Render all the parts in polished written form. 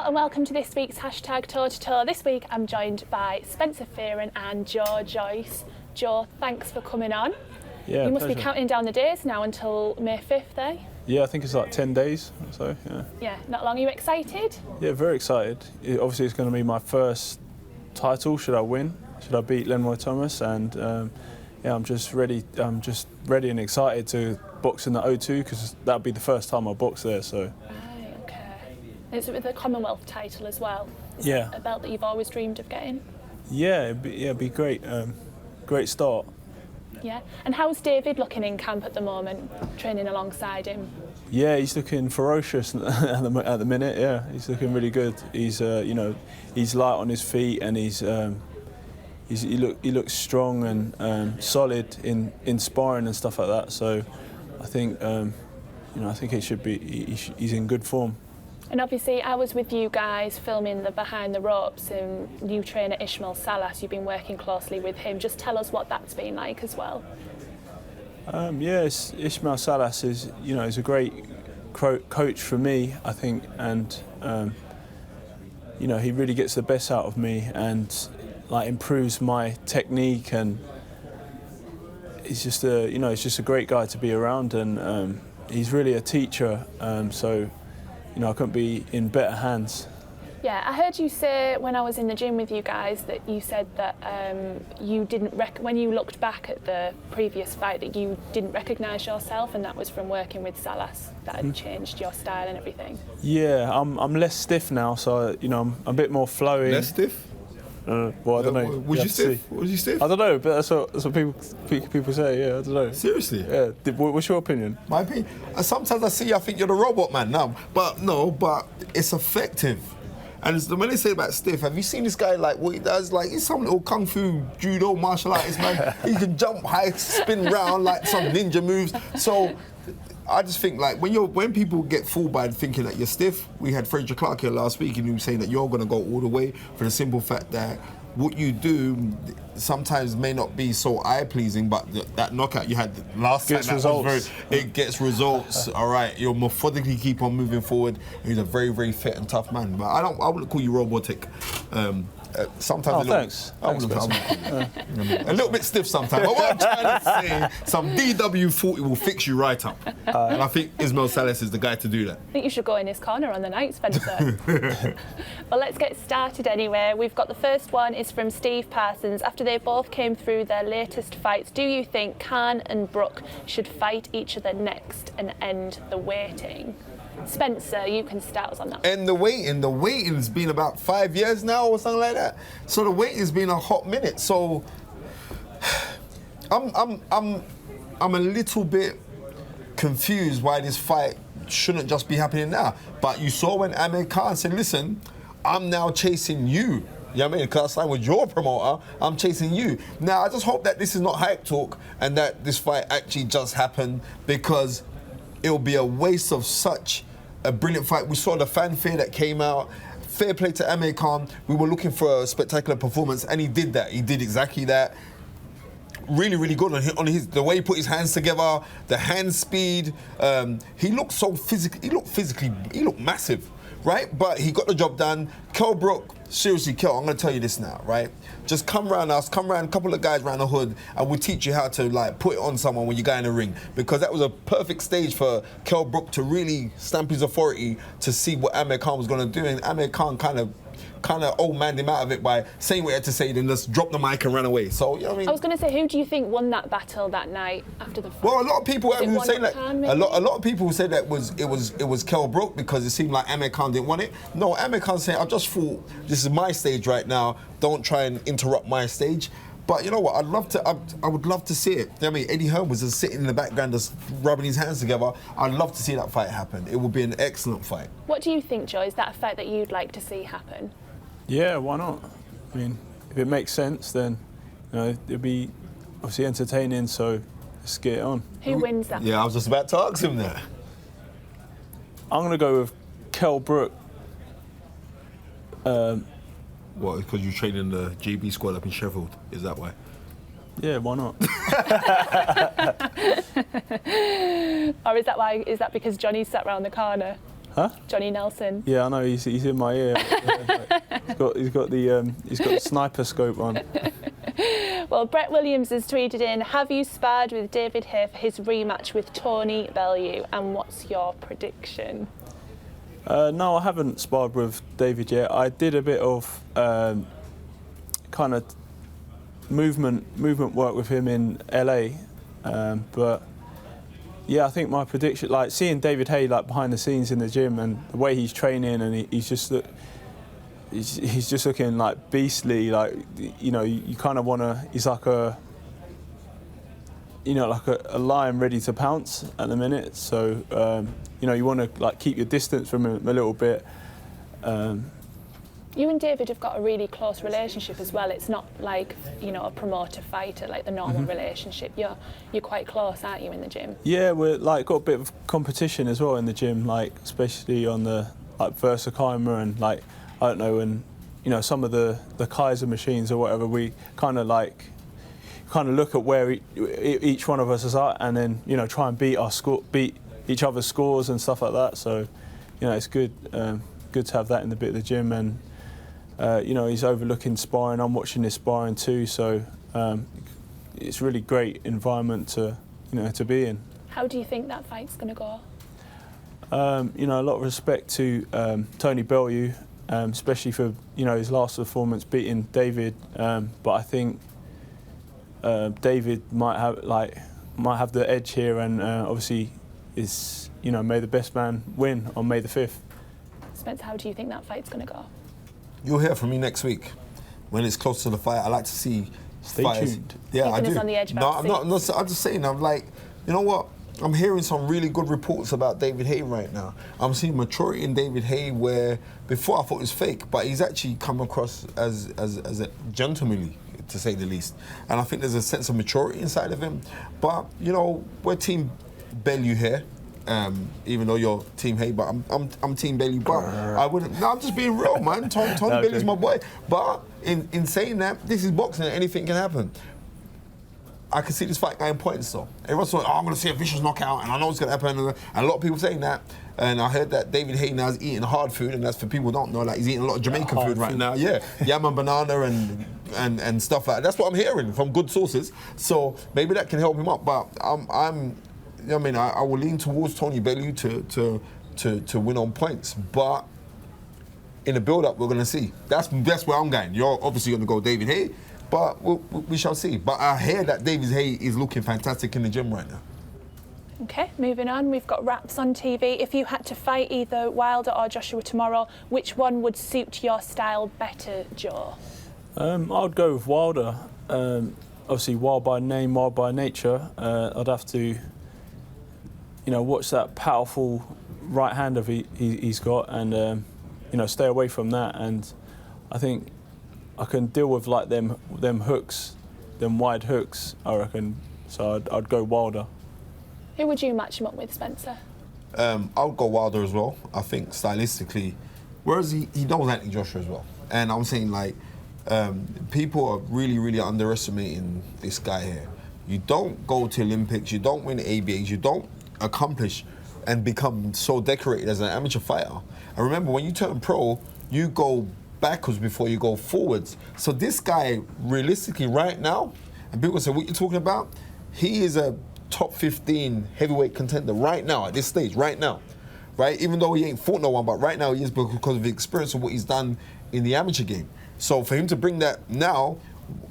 and welcome to this week's hashtag Toe to Toe. This week I'm joined by Spencer Fearon and Joyce. Joe, thanks for coming on. Yeah, you must pleasure. be counting down the days now until May 5th, eh? Yeah, I think it's like 10 days or so, yeah. Yeah, not long. Are you excited? Yeah, very excited. Obviously it's going to be my first title, should I win, should I beat Lenroy Thomas, and yeah, I'm just ready and excited to box in the O2 because that'll be the first time I box there, so. Right, okay. It's with a Commonwealth title as well. Is Yeah. that a belt that you've always dreamed of getting? Yeah, it'd be great. Great start. Yeah. And how's David looking in camp at the moment, training alongside him? Yeah, he's looking ferocious at the minute. Yeah, he's looking really good. He's he's light on his feet and he looks strong and solid in sparring and stuff like that. So I think I think it should be he's in good form. And obviously I was with you guys filming the behind the ropes and new trainer Ishmael Salas. You've been working closely with him. Just tell us what that's been like as well. Yes, Ishmael Salas is he's a great coach for me, I think, and he really gets the best out of me and like improves my technique, and he's just a great guy to be around, and he's really a teacher. So I couldn't be in better hands. Yeah, I heard you say when I was in the gym with you guys that you said that you didn't when you looked back at the previous fight that you didn't recognise yourself, and that was from working with Salas that had changed your style and everything. Yeah, I'm less stiff now, so I'm a bit more flowing. Less stiff? Well, I don't know. Was you stiff? Was you stiff? I don't know, but that's what people say. Yeah, I don't know. Seriously? Yeah. What's your opinion? My opinion. Sometimes I think you're the robot man now, but it's effective. And when they say about stiff, have you seen this guy, like, what he does? Like, he's some little kung fu, judo, martial artist, man. He can jump high, spin round, like some ninja moves. So I just think, like, when people get fooled by thinking that you're stiff, we had Fraser Clark here last week, and he was saying that you're going to go all the way for the simple fact that what you do sometimes may not be so eye-pleasing, but that knockout you had last time, it gets results. All right, you'll methodically keep on moving forward. He's a very, very fit and tough man. But I wouldn't call you robotic. Sometimes thanks. a little bit stiff sometimes. But what I'm trying to say, some DW40 will fix you right up. And I think Ishmael Salas is the guy to do that. I think you should go in his corner on the night, Spencer. Well, let's get started anyway. We've got the first one is from Steve Parsons. After they both came through their latest fights, do you think Khan and Brook should fight each other next and end the waiting? Spencer, you can start us on that. And the waiting's been about 5 years now or something like that. So the waiting's been a hot minute. So I'm a little bit confused why this fight shouldn't just be happening now. But you saw when Amir Khan said, listen, I'm now chasing you. You know what I mean? Because I signed with your promoter, I'm chasing you. Now, I just hope that this is not hype talk and that this fight actually just happened, because it'll be a waste of such a brilliant fight. We saw the fanfare that came out. Fair play to Amir Khan. We were looking for a spectacular performance, and he did that. He did exactly that. Really, really good on the way he put his hands together, the hand speed. He looked so physical. He looked massive, right? But he got the job done. Kell Brook, seriously, Kell, I'm going to tell you this now, right? Just come round a couple of guys round the hood, and we'll teach you how to, like, put it on someone when you go in the ring. Because that was a perfect stage for Kell Brook to really stamp his authority to see what Amir Khan was going to do. And Amir Khan kind of old-manned him out of it by saying what he had to say, then just drop the mic and ran away. So, you know what I mean? I was going to say, who do you think won that battle that night after the fight? Well, a lot of people were saying that. Khan, a lot of people said that it was Kell Brook because it seemed like Amir Khan didn't want it. No, Amir Khan saying, I just thought this is my stage right now. Don't try and interrupt my stage. But you know what? I would love to see it. I mean, Eddie Hearn was just sitting in the background, just rubbing his hands together. I'd love to see that fight happen. It would be an excellent fight. What do you think, Joy? Is that a fight that you'd like to see happen? Yeah, why not? I mean, if it makes sense, then it'll be obviously entertaining. So let's get it on. Who wins that? Yeah, I was just about to ask him that. I'm gonna go with Kell Brook. What? Because you train in the GB squad up in Sheffield? Is that why? Yeah, why not? Or is that why? Is that because Johnny sat round the corner? Huh? Johnny Nelson. Yeah, I know. He's in my ear. He's got the sniper scope on. Well, Brett Williams has tweeted in, have you sparred with David Haye for his rematch with Tony Bellew? And what's your prediction? No, I haven't sparred with David yet. I did a bit of kind of movement work with him in LA, but yeah, I think my prediction, like seeing David Haye like behind the scenes in the gym and the way he's training, and he's just looking like beastly. Like, you know, you kind of want to. He's like a lion ready to pounce at the minute. So you know, you want to like keep your distance from him a little bit. You and David have got a really close relationship as well. It's not like, you know, a promoter-fighter, like the normal relationship. You're quite close, aren't you, in the gym? Yeah, we're like got a bit of competition as well in the gym, like especially on the like Versakeimer and like, I don't know, and you know, some of the Kaiser machines or whatever. We kind of look at where each one of us is at, and then, you know, try and beat each other's scores and stuff like that. So, you know, it's good to have that in the bit of the gym. And you know, he's overlooking sparring. I'm watching his sparring too, so it's really great environment to be in. How do you think that fight's going to go? You know, a lot of respect to Tony Bellew, especially for, you know, his last performance beating David. But I think David might have the edge here, and obviously is, you know, may the best man win on May the 5th. Spencer, how do you think that fight's going to go? You'll hear from me next week when it's close to the fight. I like to see Stay fighters. tuned. Yeah, I do. Keeping us on the edge No, about I'm not. I'm just saying. I'm like, you know what? I'm hearing some really good reports about David Haye right now. I'm seeing maturity in David Haye where before I thought it was fake, but he's actually come across as a gentlemanly, to say the least. And I think there's a sense of maturity inside of him. But you know, we're Team Bellew here. Even though you're Team Haye, but I'm Team Bellew. But I wouldn't. No, I'm just being real, man. Tony Bellew's my boy. But in saying that, this is boxing and anything can happen. I can see this fight going points though. Everyone's like, I'm going to see a vicious knockout, and I know it's going to happen. And a lot of people saying that. And I heard that David Haye now is eating hard food, and that's for people who don't know. Like, he's eating a lot of Jamaican food right now. Yeah, yam and banana and stuff like that. That's what I'm hearing from good sources. So maybe that can help him up. But I mean, I will lean towards Tony Bellew to win on points, but in the build-up, we're going to see. That's where I'm going. You're obviously going to go David Haye, but we shall see. But I hear that David Haye is looking fantastic in the gym right now. Okay, moving on. We've got Raps on TV. If you had to fight either Wilder or Joshua tomorrow, which one would suit your style better, Joe? I would go with Wilder. Obviously, wild by name, wild by nature. I'd have to, you know, watch that powerful right hand he's got, and you know, stay away from that. And I think I can deal with like them hooks, them wide hooks, I reckon. So I'd go Wilder. Who would you match him up with, Spencer? I would go Wilder as well. I think stylistically, whereas he knows Anthony Joshua as well. And I'm saying, like, people are really, really underestimating this guy here. You don't go to Olympics, you don't win ABAs, you don't accomplish and become so decorated as an amateur fighter. And remember, when you turn pro, you go backwards before you go forwards. So this guy, realistically, right now, and people say, what you're talking about? He is a top 15 heavyweight contender right now, at this stage, right now. Right? Even though he ain't fought no one, but right now he is, because of the experience of what he's done in the amateur game. So for him to bring that now,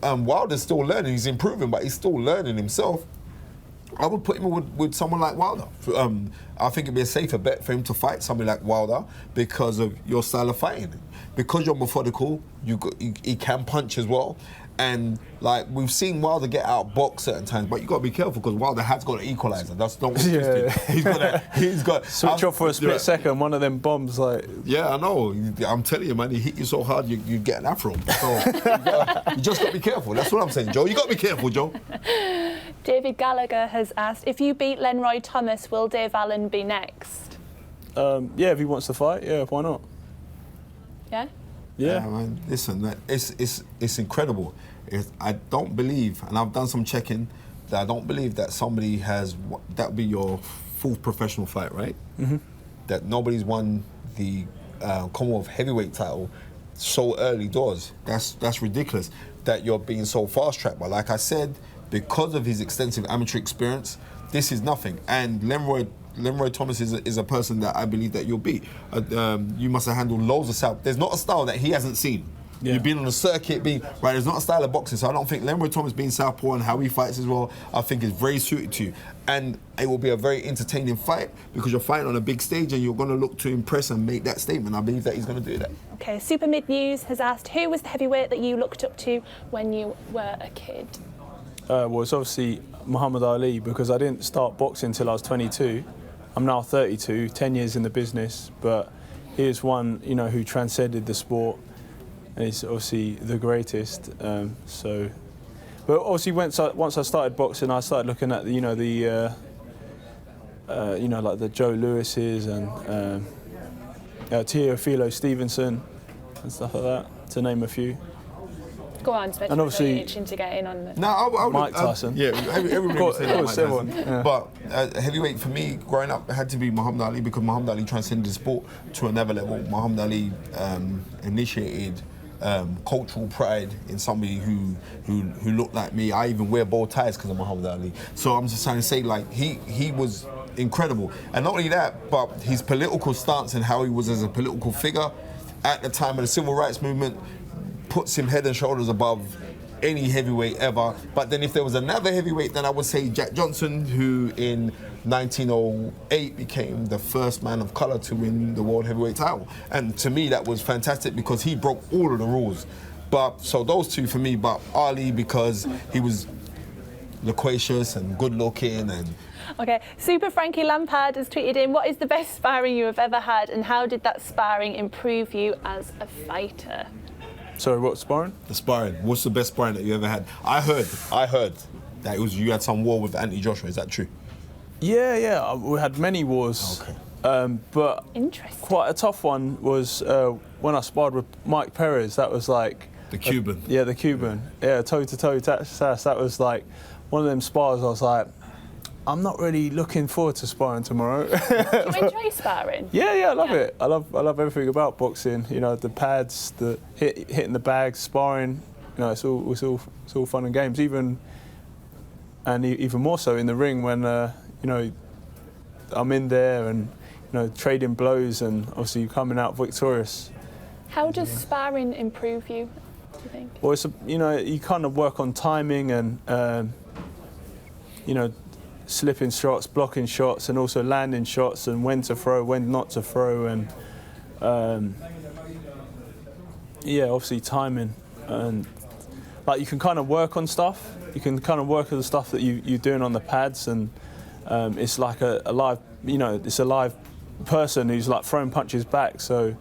Wilder's still learning, he's improving, but he's still learning himself. I would put him with someone like Wilder. I think it'd be a safer bet for him to fight somebody like Wilder because of your style of fighting. Because you're methodical, he can punch as well. And like we've seen Wilder get outboxed certain times, but you got to be careful because Wilder has got an equalizer. That's not what he's got. Switch off for a split second, one of them bombs like. Yeah, I know. I'm telling you, man, he hit you so hard you get an afro. So you just got to be careful. That's what I'm saying, Joe. You got to be careful, Joe. David Gallagher has asked, if you beat Lenroy Thomas, will Dave Allen be next? Yeah, if he wants to fight, yeah, why not? Yeah. Yeah, man. Listen, it's incredible. I don't believe, and I've done some checking, that I don't believe that somebody has that be your full professional fight, right? Mm-hmm. that nobody's won the Commonwealth heavyweight title so early doors. That's ridiculous that you're being so fast-tracked. But like I said, because of his extensive amateur experience, this is nothing. And Lenroy Thomas is a person that I believe that you'll beat. You must have handled loads of south. There's not a style that he hasn't seen. Yeah. You've been on the circuit, there's not a style of boxing, so I don't think Lenroy Thomas being southpaw and how he fights as well, I think is very suited to you. And it will be a very entertaining fight because you're fighting on a big stage and you're going to look to impress and make that statement. I believe that he's going to do that. Okay, Super Mid News has asked, who was the heavyweight that you looked up to when you were a kid? Well, it's obviously Muhammad Ali, because I didn't start boxing until I was 22. I'm now 32, 10 years in the business, but he is one, who transcended the sport. And he's obviously the greatest. But obviously once I started boxing, I started looking at like the Joe Lewises and Teofilo Stevenson and stuff like that, to name a few. Go on, Spencer. And obviously, really itching to get in on the... No, I Mike Tyson. Yeah, everybody would say that, Mike Tyson. Yeah. But heavyweight for me, growing up, had to be Muhammad Ali because Muhammad Ali transcended the sport to another level. Muhammad Ali initiated cultural pride in somebody who looked like me. I even wear bow ties because of Muhammad Ali. So I'm just trying to say, like, he was incredible. And not only that, but his political stance and how he was as a political figure at the time of the civil rights movement puts him head and shoulders above any heavyweight ever. But then if there was another heavyweight, then I would say Jack Johnson, who in 1908 became the first man of colour to win the world heavyweight title. And to me, that was fantastic because he broke all of the rules. But so those two for me, but Ali because he was loquacious and good looking and... Okay, Super Frankie Lampard has tweeted in, what is the best sparring you have ever had and how did that sparring improve you as a fighter? Sorry, what sparring? The sparring. What's the best sparring that you ever had? I heard that it was you had some war with Anthony Joshua. Is that true? Yeah. We had many wars. Okay. But interesting. Quite a tough one was when I sparred with Mike Perez. That was like the Cuban. The Cuban. Yeah, toe-to-toe sass. That was like one of them spars. I was like, I'm not really looking forward to sparring tomorrow. Do you enjoy sparring? Yeah, I love it. I love everything about boxing. The pads, the hitting the bags, sparring. It's all fun and games. Even more so in the ring when I'm in there and trading blows and obviously coming out victorious. How does sparring improve you, do you think? Well, it's you kind of work on timing and slipping shots, blocking shots, and also landing shots, and when to throw, when not to throw, and obviously timing, and like you can kind of work on stuff. You can kind of work on the stuff that you're doing on the pads, and it's like a live, it's a live person who's like throwing punches back. So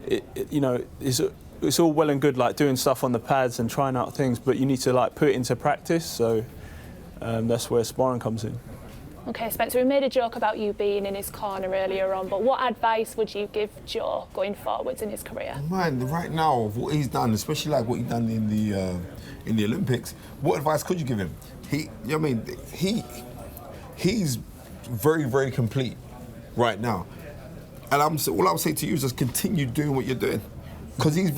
it's all well and good like doing stuff on the pads and trying out things, but you need to like put it into practice. So. That's where sparring comes in. Okay, Spencer, we made a joke about you being in his corner earlier on, but what advice would you give Joe going forwards in his career? Man, right now, of what he's done, especially like what he's done in the Olympics, what advice could you give him? He's very, very complete right now. And all I would say to you is just continue doing what you're doing. Because he's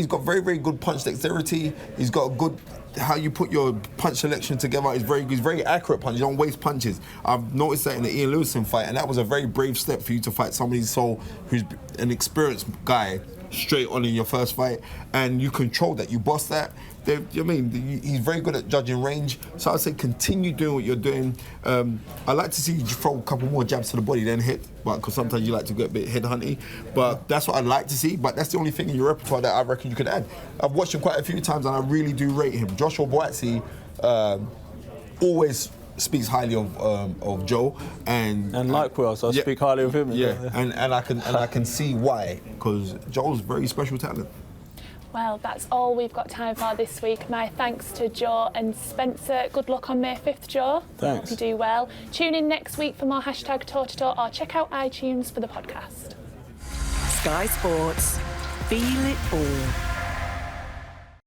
got very, very good punch dexterity. He's got a good, how you put your punch selection together is very good. He's very accurate punch. You don't waste punches. I've noticed that in the Ian Lewison fight, and that was a very brave step for you to fight somebody who's an experienced guy straight on in your first fight, and you control that. You boss that. He's very good at judging range. So I'd say continue doing what you're doing. I like to see you throw a couple more jabs to the body, then hit, because sometimes you like to get a bit headhunty. But that's what I'd like to see. But that's the only thing in your repertoire that I reckon you could add. I've watched him quite a few times, and I really do rate him. Joshua Boatsi always speaks highly of Joe, and likewise, I speak highly of him. Yeah, and I can see why, because Joe's very special talent. Well, that's all we've got time for this week. My thanks to Joe and Spencer. Good luck on May 5th, Joe. Thanks. Hope you do well. Tune in next week for more #toe-to-toe or check out iTunes for the podcast. Sky Sports. Feel it all.